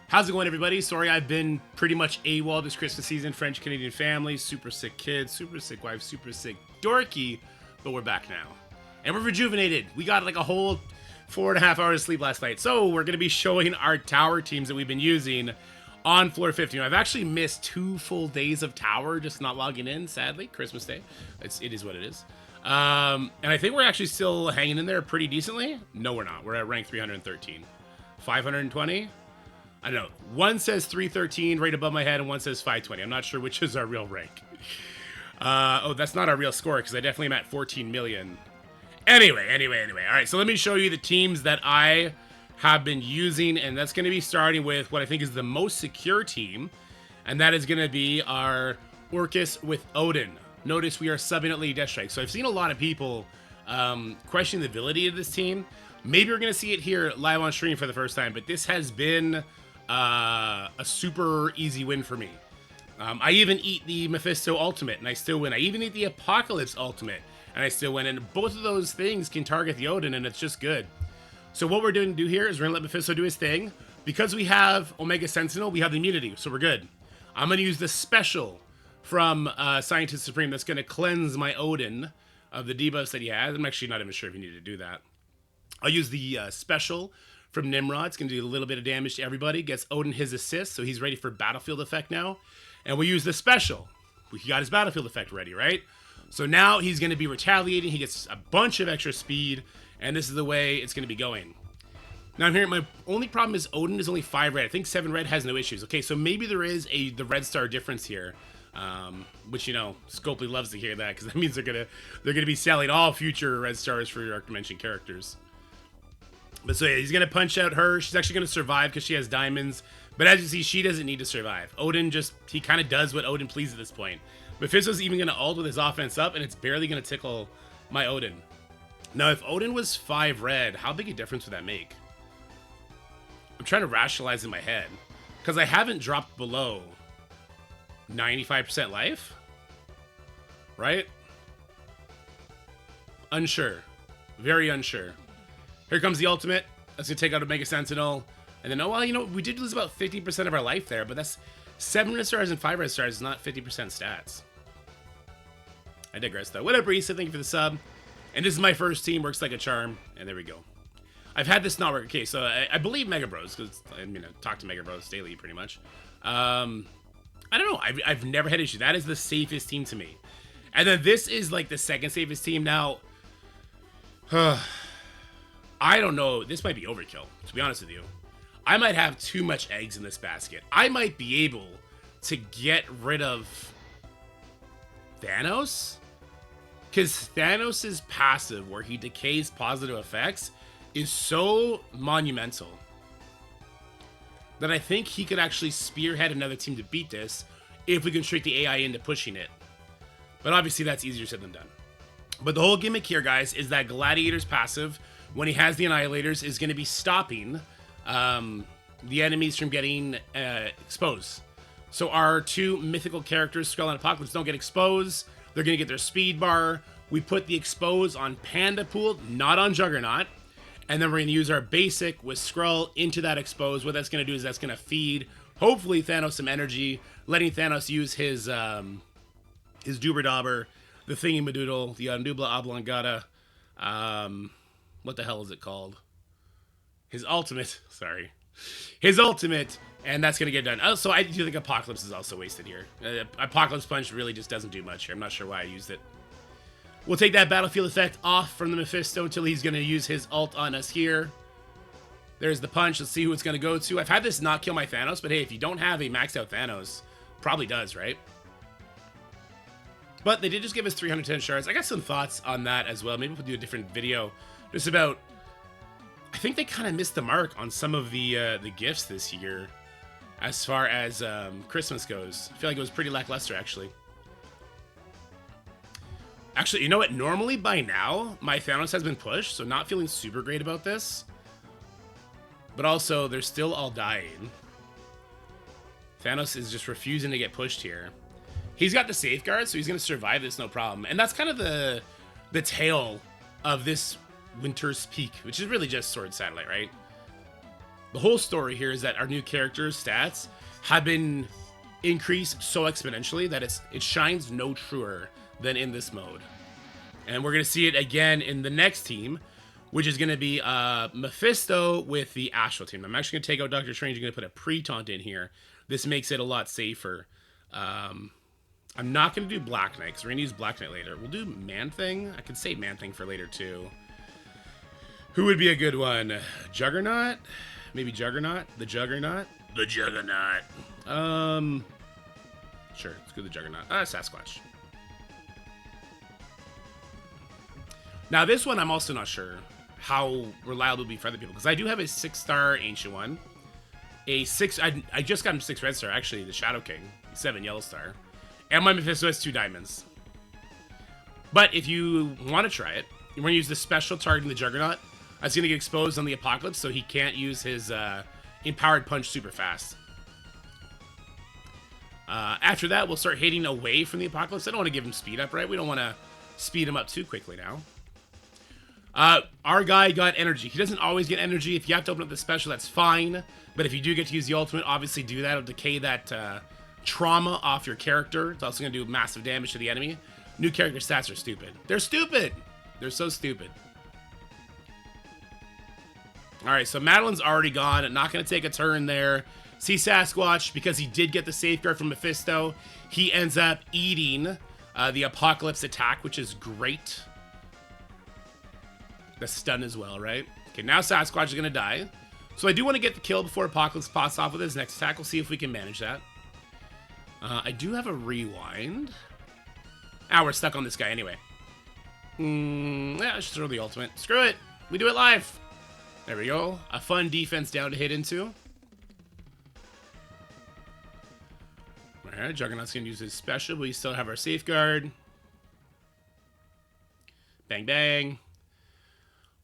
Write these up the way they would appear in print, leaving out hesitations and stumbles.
How's it going, everybody? Sorry, I've been pretty much AWOL this Christmas season. French-Canadian family, super sick kids, super sick wife, super sick dorky. But we're back now. And we're rejuvenated. We got like a whole 4.5 hours of sleep last night. So we're going to be showing our tower teams that we've been using on floor 50. I've actually missed 2 full days of tower, just not logging in, sadly. Christmas Day. It is what it is. And I think we're actually still hanging in there pretty decently. No, we're not. We're at rank 313. 520? I don't know. One says 313 right above my head, and one says 520. I'm not sure which is our real rank. Oh, that's not our real score, because I definitely am at 14 million. Anyway. All right, so let me show you the teams that I have been using, and that's going to be starting with what I think is the most secure team, and that is going to be our Orcus with Odin. Notice we are subbing at Lady Deathstrike. So I've seen a lot of people question the ability of this team. Maybe we're going to see it here live on stream for the first time, but this has been a super easy win for me. I even eat the Mephisto ultimate and I still win. I even eat the Apocalypse ultimate and I still win. And both of those things can target the Odin, and it's just good. So what we're doing to do here is we're gonna let Mephisto do his thing. Because we have Omega Sentinel, we have the immunity, so we're good. I'm gonna use the special from Scientist Supreme that's gonna cleanse my Odin of the debuffs that he has. I'm actually not even sure if you need to do that. I'll use the special from Nimrod. It's going to do a little bit of damage to everybody. Gets Odin his assist, so he's ready for battlefield effect now. And we use the special. He got his battlefield effect ready, right? So now he's going to be retaliating. He gets a bunch of extra speed, and this is the way it's going to be going. Now I'm hearing my only problem is Odin is only 5 red. I think 7 red has no issues. Okay, so maybe there is the red star difference here. Which, you know, Scopely loves to hear that, because that means they're gonna be selling all future red stars for your Arc Dimension characters. But so yeah, he's gonna punch out her. She's actually gonna survive because she has diamonds. But as you see, she doesn't need to survive. Odin he kind of does what Odin pleases at this point. Mephisto's even gonna ult with his offense up, and it's barely gonna tickle my Odin. Now, if Odin was 5 red, how big a difference would that make? I'm trying to rationalize in my head, because I haven't dropped below 95% life, right? Unsure, very unsure. Here comes the ultimate. That's gonna take out Omega Sentinel, and then, oh well, you know, we did lose about 50% of our life there, but that's 7 red stars and 5 red stars is not 50% stats. I digress though. What up, Reese? Thank you for the sub. And this is my first team. Works like a charm, and there we go. I've had this not work. Okay, so I believe Mega Bros, because I mean, I talk to Mega Bros daily pretty much. I don't know. I've never had issue. That is the safest team to me. And then this is like the second safest team. Now, I don't know. This might be overkill, to be honest with you. I might have too much eggs in this basket. I might be able to get rid of Thanos, because Thanos' passive, where he decays positive effects, is so monumental that I think he could actually spearhead another team to beat this if we can trick the AI into pushing it. But obviously that's easier said than done. But the whole gimmick here, guys, is that Gladiator's passive, when he has the Annihilators, is going to be stopping the enemies from getting exposed. So our 2 mythical characters, Skrull and Apocalypse, don't get exposed. They're going to get their speed bar. We put the expose on Panda Pool, not on Juggernaut. And then we're going to use our basic with Skrull into that expose. What that's going to do is that's going to feed, hopefully, Thanos some energy, letting Thanos use his Doober Dauber, the Thingy-Madoodle, the Undubla Oblongata, what the hell is it called? His ultimate, sorry. His ultimate, and that's going to get done. Also, I do think Apocalypse is also wasted here. Apocalypse Punch really just doesn't do much here. I'm not sure why I used it. We'll take that battlefield effect off from the Mephisto until he's going to use his ult on us here. There's the punch. Let's see who it's going to go to. I've had this not kill my Thanos, but hey, if you don't have a maxed out Thanos, probably does, right? But they did just give us 310 shards. I got some thoughts on that as well. Maybe we'll do a different video just about... I think they kind of missed the mark on some of the gifts this year as far as Christmas goes. I feel like it was pretty lackluster, actually. Actually, you know what? Normally, by now, my Thanos has been pushed, so not feeling super great about this. But also, they're still all dying. Thanos is just refusing to get pushed here. He's got the safeguard, so he's going to survive this no problem. And that's kind of the tale of this Winter's Peak, which is really just Sword Satellite, right? The whole story here is that our new character's stats have been increased so exponentially that it shines no truer than in this mode. And we're going to see it again in the next team, which is going to be Mephisto with the Astral team. I'm actually going to take out Doctor Strange. I'm going to put a pre-taunt in here. This makes it a lot safer. I'm not going to do Black Knight because we're going to use Black Knight later. We'll do Man-Thing. I could save Man-Thing for later too. Who would be a good one? Juggernaut? Maybe Juggernaut? The Juggernaut? The Juggernaut. Sure, let's go the Juggernaut. Sasquatch. Now this one, I'm also not sure how reliable it'll be for other people because I do have a 6-star Ancient one. I just got him 6 red star, actually, the Shadow King. 7 yellow star. And my Mephisto has 2 diamonds. But if you want to try it, you're going to use the special targeting the Juggernaut. That's going to get exposed on the Apocalypse, so he can't use his Empowered Punch super fast. After that, we'll start hitting away from the Apocalypse. I don't want to give him speed up, right? We don't want to speed him up too quickly now. Our guy got energy. He doesn't always get energy. If you have to open up the special, that's fine. But if you do get to use the ultimate, obviously do that. It'll decay that trauma off your character. It's also going to do massive damage to the enemy. New character stats are stupid. They're stupid. They're so stupid. Alright, so Madeline's already gone. Not going to take a turn there. See Sasquatch, because he did get the safeguard from Mephisto, he ends up eating the Apocalypse attack, which is great. The stun as well, right? Okay, now Sasquatch is going to die. So I do want to get the kill before Apocalypse pops off with his next attack. We'll see if we can manage that. I do have a rewind. We're stuck on this guy anyway. Yeah, let's just throw the ultimate. Screw it. We do it live. There we go. A fun defense down to hit into. Alright, Juggernaut's going to use his special, but we still have our safeguard. Bang, bang.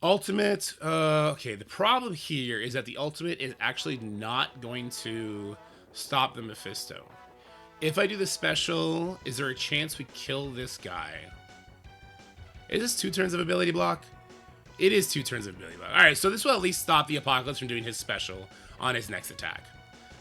Ultimate. Okay, the problem here is that the ultimate is actually not going to stop the Mephisto. If I do the special, is there a chance we kill this guy? Is this 2 turns of ability block? It is 2 turns of ability block. Alright, so this will at least stop the Apocalypse from doing his special on his next attack.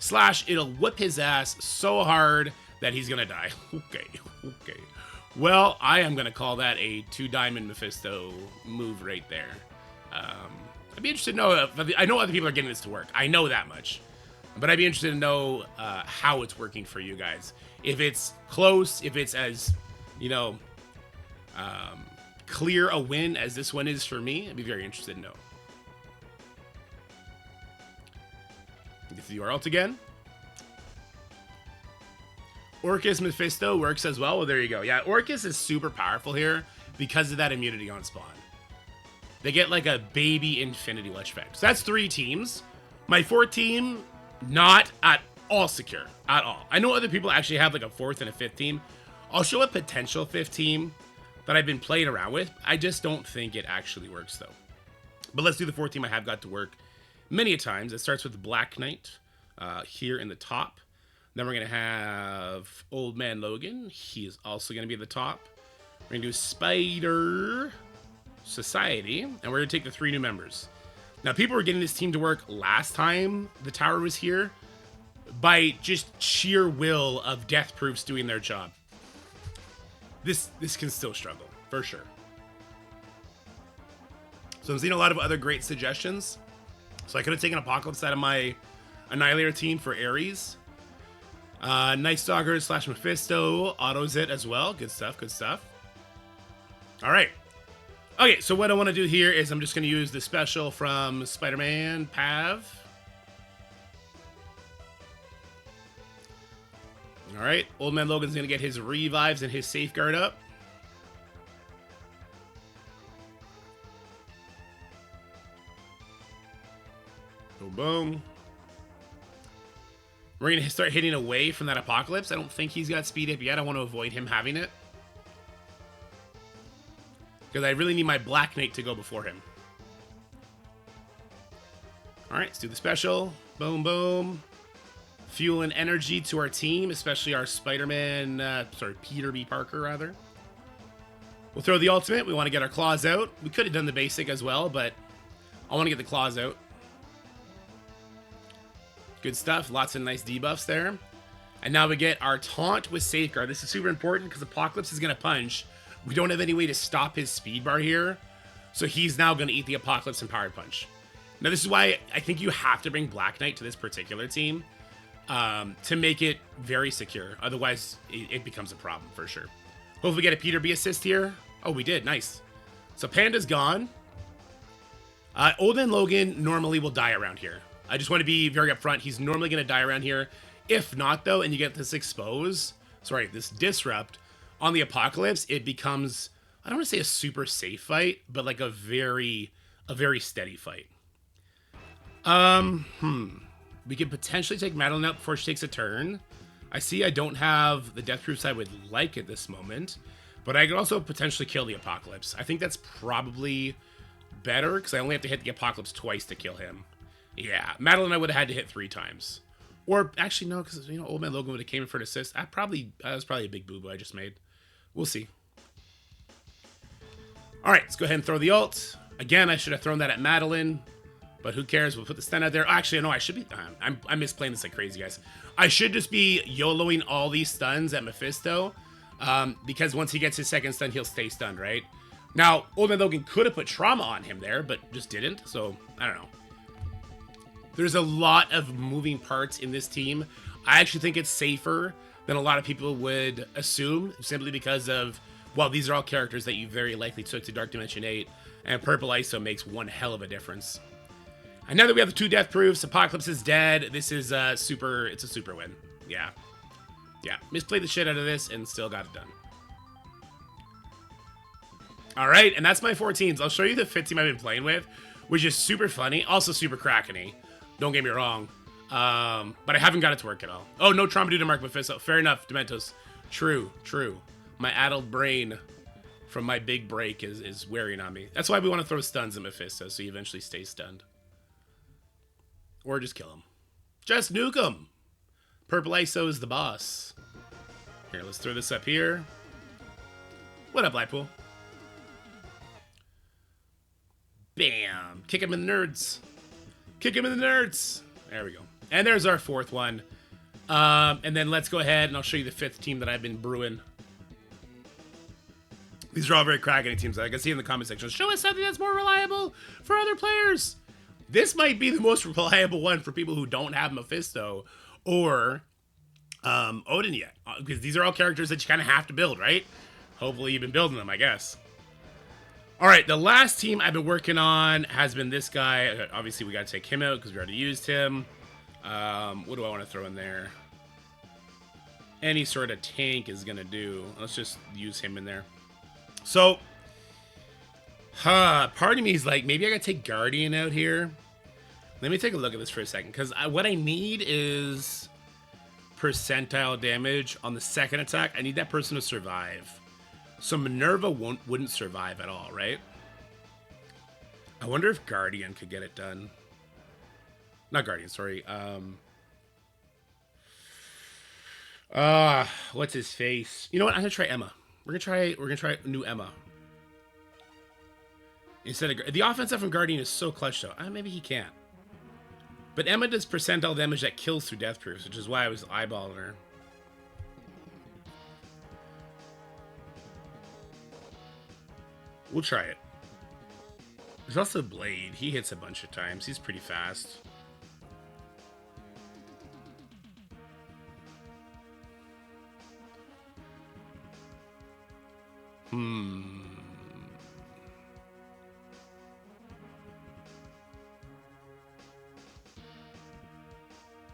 Slash, it'll whip his ass so hard that he's gonna die. Okay. Well, I am gonna call that a 2-diamond Mephisto move right there. I'd be interested to know if, I know other people are getting this to work. I know that much. But I'd be interested to know how it's working for you guys. If it's close, if it's as, you know, clear a win as this one is for me, I'd be very interested to know. Get the URL again. Orcus Mephisto works as well. Well, there you go. Yeah, Orcus is super powerful here because of that immunity on spawn. They get like a baby infinity ledge effect. So that's 3 teams. My 4th team, not at all secure. At all. I know other people actually have like a 4th and a 5th team. I'll show a potential 5th team that I've been playing around with. I just don't think it actually works though. But let's do the 4th team I have got to work many a times. It starts with Black Knight here in the top. Then we're going to have Old Man Logan. He is also going to be at the top. We're going to do Spider Society. And we're going to take the 3 new members. Now, people were getting this team to work last time the tower was here by just sheer will of death proofs doing their job. This can still struggle, for sure. So I'm seeing a lot of other great suggestions. So I could have taken Apocalypse out of my Annihilator team for Ares. Night Stalker / Mephisto autos it as well. Good stuff, good stuff. All right. Okay, so what I want to do here is I'm just going to use the special from Spider-Man Pav. All right, Old Man Logan's going to get his revives and his safeguard up. Boom, boom. We're going to start hitting away from that Apocalypse. I don't think he's got speed up yet. I want to avoid him having it. Because I really need my Black Knight to go before him. Alright, let's do the special. Boom, boom. Fuel and energy to our team, especially our Spider-Man, Peter B. Parker, rather. We'll throw the ultimate. We want to get our claws out. We could have done the basic as well, but I want to get the claws out. Good stuff. Lots of nice debuffs there. And now we get our taunt with Safeguard. This is super important because Apocalypse is going to punch. We don't have any way to stop his speed bar here. So he's now going to eat the Apocalypse and Power Punch. Now this is why I think you have to bring Black Knight to this particular team to make it very secure. Otherwise, it becomes a problem for sure. Hopefully we get a Peter B assist here. Oh, we did. Nice. So Panda's gone. Odin Logan normally will die around here. I just want to be very upfront. He's normally going to die around here. If not, though, and you get this this disrupt on the Apocalypse, it becomes, I don't want to say a super safe fight, but like a very steady fight. We could potentially take Madeline out before she takes a turn. I see I don't have the death proof I would like at this moment, but I could also potentially kill the Apocalypse. I think that's probably better because I only have to hit the Apocalypse twice to kill him. Yeah, Madeline I would have had to hit 3 times. Or actually no, because Old Man Logan would have came in for an assist. That was probably a big boo-boo I just made. We'll see. All right, let's go ahead and throw the ult. Again, I should have thrown that at Madeline, but who cares? We'll put the stun out there. Actually, no, I should be. I'm misplaying this like crazy, guys. I should just be YOLOing all these stuns at Mephisto, because once he gets his second stun, he'll stay stunned, right? Now, Old Man Logan could have put trauma on him there, but just didn't. So I don't know. There's a lot of moving parts in this team. I actually think it's safer than a lot of people would assume, simply because of, well, these are all characters that you very likely took to Dark Dimension 8, and Purple ISO makes one hell of a difference. And now that we have the 2 death proofs, Apocalypse is dead, this is it's a super win. Yeah. Yeah, misplayed the shit out of this and still got it done. Alright, and that's my 4 teams. I'll show you the 5th team I've been playing with, which is super funny, also super Kraken-y. Don't get me wrong. But I haven't got it to work at all. Oh, no trauma due to Mark Mephisto. Fair enough, Dementos. True. My addled brain from my big break is wearing on me. That's why we want to throw stuns at Mephisto, so he eventually stays stunned. Or just kill him. Just nuke him! Purple ISO is the boss. Here, let's throw this up here. What up, Blackpool? Bam! Kick him in the nerds. Kick him in the nerds. There we go. And there's our 4th one. And then let's go ahead and I'll show you the 5th team that I've been brewing. These are all very Kraken teams. Like I can see in the comment section. Show us something that's more reliable for other players. This might be the most reliable one for people who don't have Mephisto or Odin yet. Because these are all characters that you kind of have to build, right? Hopefully you've been building them, I guess. All right, the last team I've been working on has been this guy. Obviously, we got to take him out because we already used him. What do I want to throw in there? Any sort of tank is going to do. Let's just use him in there. So, part of me is like, maybe I got to take Guardian out here. Let me take a look at this for a second, because what I need is percentile damage on the second attack. I need that person to survive. So Minerva wouldn't survive at all, right? I wonder if Guardian could get it done. Not Guardian, sorry. What's his face? You know what? I'm gonna try Emma. We're gonna try new Emma. Instead of the offensive from Guardian is so clutch though. Maybe he can't. But Emma does percentile damage that kills through death proofs, which is why I was eyeballing her. We'll try it. There's also Blade. He hits a bunch of times. He's pretty fast.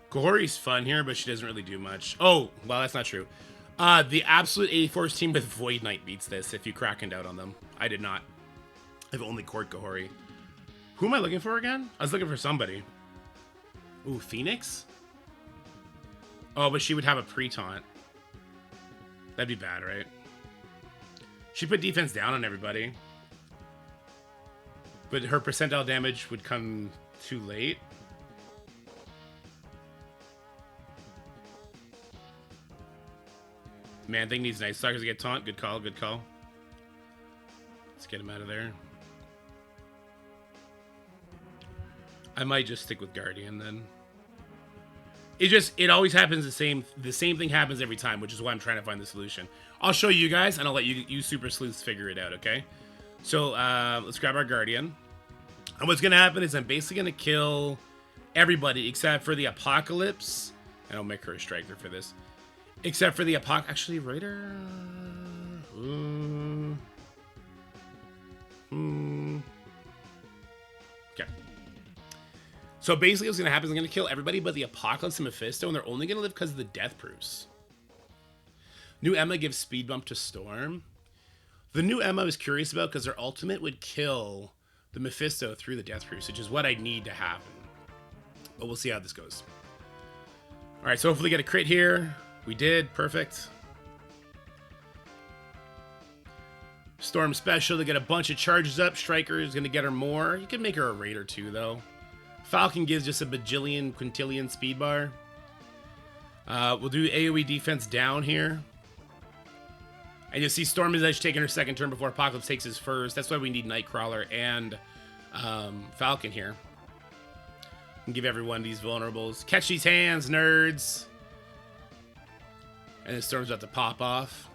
Kahori's fun here, but she doesn't really do much. Oh, well, that's not true. The Absolute 84's team with Void Knight beats this if you Krakened out on them. I did not. I've only court Kahori. Who am I looking for again? I was looking for somebody. Ooh, Phoenix? Oh, but she would have a pre-taunt. That'd be bad, right? She put defense down on everybody. But her percentile damage would come too late. Man, thing needs Night Stalkers to get taunt. Good call, good call. Let's get him out of there. I might just stick with Guardian then. It always happens the same thing happens every time, which is why I'm trying to find the solution. I'll show you guys, and I'll let you super sleuths figure it out, okay? So, let's grab our Guardian. And what's gonna happen is I'm basically gonna kill everybody except for the Apocalypse. And I'll make her a striker for this. Except for the actually, Raider... Okay. So basically what's going to happen is I'm going to kill everybody but the Apocalypse and Mephisto, and they're only going to live because of the death proofs. New Emma gives speed bump to Storm. The new Emma I was curious about because their ultimate would kill the Mephisto through the death proofs, which is what I need to happen. But we'll see how this goes. Alright, so hopefully get a crit here. We did. Perfect. Storm special to get a bunch of charges up. Striker is going to get her more. You can make her a Raider too, though. Falcon gives just a bajillion, quintillion speed bar. We'll do AoE defense down here. And you'll see Storm is actually taking her second turn before Apocalypse takes his first. That's why we need Nightcrawler and Falcon here. And give everyone these vulnerables. Catch these hands, nerds. And then Storm's about to pop off.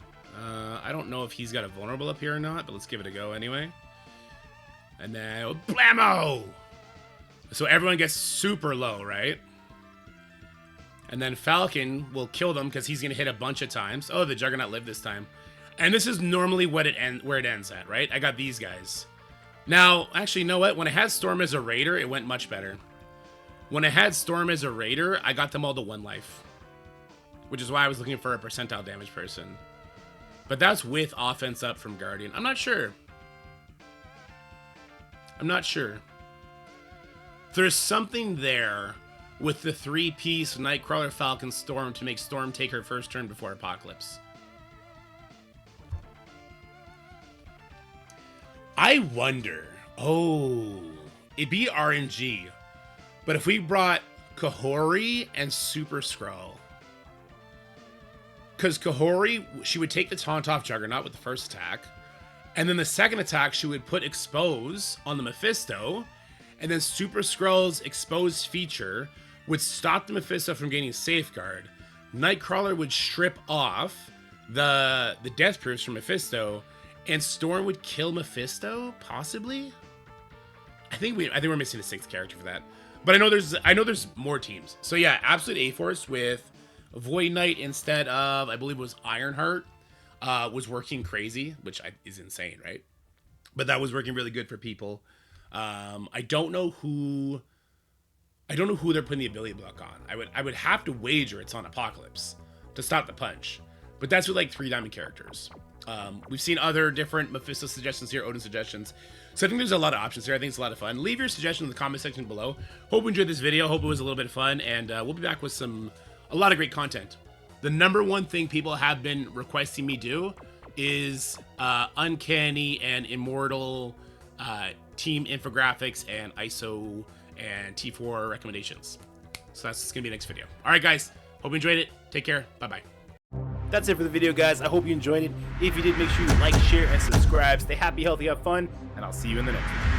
I don't know if he's got a vulnerable up here or not, but let's give it a go anyway. And then, blammo! So everyone gets super low, right? And then Falcon will kill them because he's going to hit a bunch of times. Oh, the Juggernaut lived this time. And this is normally where it ends at, right? I got these guys. Now, actually, you know what? When I had Storm as a Raider, it went much better. When I had Storm as a Raider, I got them all to 1 life. Which is why I was looking for a percentile damage person. But that's with offense up from Guardian. I'm not sure. There's something there with the 3-piece Nightcrawler, Falcon, Storm to make Storm take her first turn before Apocalypse. I wonder. Oh, it'd be RNG. But if we brought Kahori and Super Skrull. Because Kahori, she would take the taunt off Juggernaut with the first attack. And then the second attack, she would put Expose on the Mephisto. And then Super Skrull's Exposed feature would stop the Mephisto from gaining Safeguard. Nightcrawler would strip off the death proofs from Mephisto. And Storm would kill Mephisto, possibly? I think we're missing a 6th character for that. But I know there's more teams. So yeah, Absolute A-Force with Void Knight instead of, I believe it was Ironheart, was working crazy, which is insane, right? But that was working really good for people. I don't know who they're putting the ability block on. I would have to wager it's on Apocalypse to stop the punch. But that's with like 3 diamond characters. We've seen other different Mephisto suggestions here, Odin suggestions. So I think there's a lot of options here. I think it's a lot of fun. Leave your suggestions in the comment section below. Hope you enjoyed this video. Hope it was a little bit of fun. And we'll be back with a lot of great content. The number one thing people have been requesting me do is Uncanny and Immortal team infographics and ISO and T4 recommendations. So that's going to be the next video. All right, guys. Hope you enjoyed it. Take care. Bye-bye. That's it for the video, guys. I hope you enjoyed it. If you did, make sure you like, share, and subscribe. Stay happy, healthy, have fun, and I'll see you in the next one.